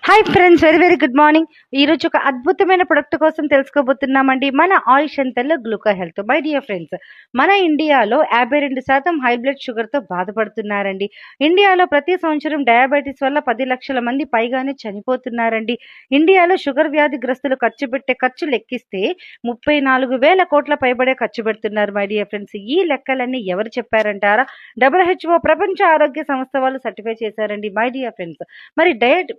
Hi friends, very very good morning. ఈరోజు ఒక అద్భుతమైన ప్రొడక్ట్ కోసం తెలుసుకోబోతున్నామండి. మన ఆయుష్ అంతలో గ్లూకో హెల్త్. మై డియర్ ఫ్రెండ్స్, మన ఇండియాలో 52% హై బ్లడ్ షుగర్తో బాధపడుతున్నారండి. ఇండియాలో ప్రతి సంవత్సరం డయాబెటీస్ వల్ల 10 లక్షల మంది పైగానే చనిపోతున్నారండి. ఇండియాలో షుగర్ వ్యాధిగ్రస్తులు ఖర్చు పెట్టే ఖర్చు లెక్కిస్తే 34,000 కోట్ల పైబడే ఖర్చు పెడుతున్నారు. మై డియర్ ఫ్రెండ్స్, ఈ లెక్కలన్నీ ఎవరు చెప్పారంటారా? WHO ప్రపంచ ఆరోగ్య సంస్థ వాళ్ళు సర్టిఫై చేశారండి. మై డియర్ ఫ్రెండ్స్, మరి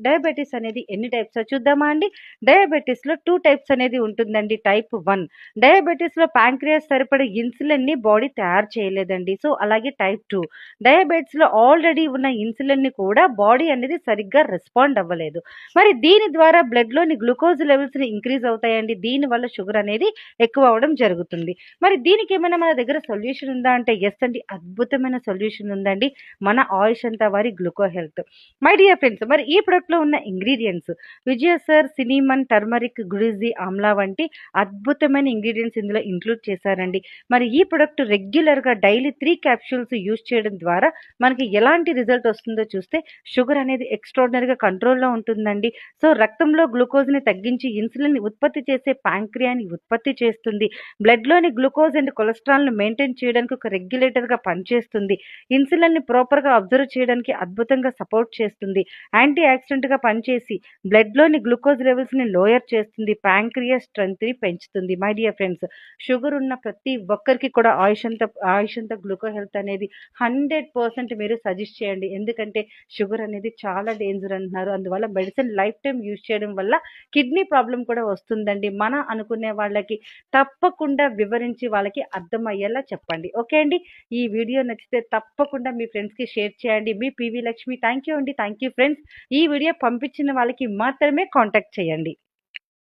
డయాబెటీస్ అనేది ఎన్ని టైప్స్ చూద్దామా అండి. డయాబెటీస్ లో 2 టైప్స్ అనేది ఉంటుందండి. టైప్ 1 డయాబెటీస్ లో ప్యాంక్రియాస్ సరిపడే ఇన్సులిన్ ని బాడీ తయారు చేయలేదండి. సో అలాగే టైప్ 2 డయాబెటీస్ లో ఆల్రెడీ ఉన్న ఇన్సులిన్ ని కూడా బాడీ అనేది సరిగ్గా రెస్పాండ్ అవ్వలేదు. మరి దీని ద్వారా బ్లడ్ లోని గ్లూకోజ్ లెవెల్స్ ని ఇంక్రీజ్ అవుతాయండి. దీని వల్ల షుగర్ అనేది ఎక్కువ అవడం జరుగుతుంది. మరి దీనికి ఏమైనా మన దగ్గర సొల్యూషన్ ఉందా అంటే ఎస్ అండి, అద్భుతమైన సొల్యూషన్ ఉందండి. మన ఆయుష్ అంతా వారి gluco health. My dear friends, మరి ఈ ప్రొడక్ట్ లో ఉన్న ఇంగ్రీడియంట్స్ విజయసర్, సినిమన్, టర్మరిక్, గురిజీ, ఆమ్లా వంటి అద్భుతమైన ఇంగ్రీడియంట్స్ ఇందులో ఇంక్లూడ్ చేశారండి. మరి ఈ ప్రొడక్ట్ రెగ్యులర్ గా డైలీ 3 క్యాప్సూల్స్ యూజ్ చేయడం ద్వారా మనకి ఎలాంటి రిజల్ట్ వస్తుందో చూస్తే షుగర్ అనేది ఎక్స్ట్రాడినరీగా కంట్రోల్లో ఉంటుందండి. సో రక్తంలో గ్లూకోజ్ ని తగ్గించి ఇన్సులిన్ ఉత్పత్తి చేసే ప్యాంక్రియాని ఉత్పత్తి చేస్తుంది. బ్లడ్ లోని గ్లూకోజ్ అండ్ కొలెస్ట్రాల్ ను మెయింటైన్ చేయడానికి ఒక రెగ్యులేటర్ గా పనిచేస్తుంది. ఇన్సులిన్ ని ప్రాపర్ గా అబ్జర్వ్ చేయడానికి అద్భుతంగా సపోర్ట్ చేస్తుంది. యాంటీ ఆక్సిడెంట్ గా పనిచేసి బ్లడ్ లోని గ్లూకోజ్ లెవెల్స్ ని లోయర్ చేస్తుంది. ప్యాంక్రియాస్ స్ట్రెంత్ ని పెంచుతుంది. మై డియర్ ఫ్రెండ్స్, షుగర్ ఉన్న ప్రతి ఒక్కరికి కూడా ఆయుషంత గ్లూకో హెల్త్ అనేది 100% మీరు సజెస్ట్ చేయండి. ఎందుకంటే షుగర్ అనేది చాలా డేంజర్ అంటున్నారు. అందువల్ల మెడిసిన్ లైఫ్ టైం యూజ్ చేయడం వల్ల కిడ్నీ ప్రాబ్లం కూడా వస్తుందండి. మన అనుకునే వాళ్ళకి తప్పకుండా వివరించి వాళ్ళకి అర్థమయ్యేలా చెప్పండి. ఓకే అండి, ఈ వీడియో నచ్చితే తప్పకుండా మీ ఫ్రెండ్స్కి షేర్ చేయండి. మీ పివి లక్ష్మి. థ్యాంక్ యూ అండి. Thank you friends. ఈ వీడియో పంపించిన వాళ్ళకి మాత్రమే కాంటాక్ట్ చేయండి.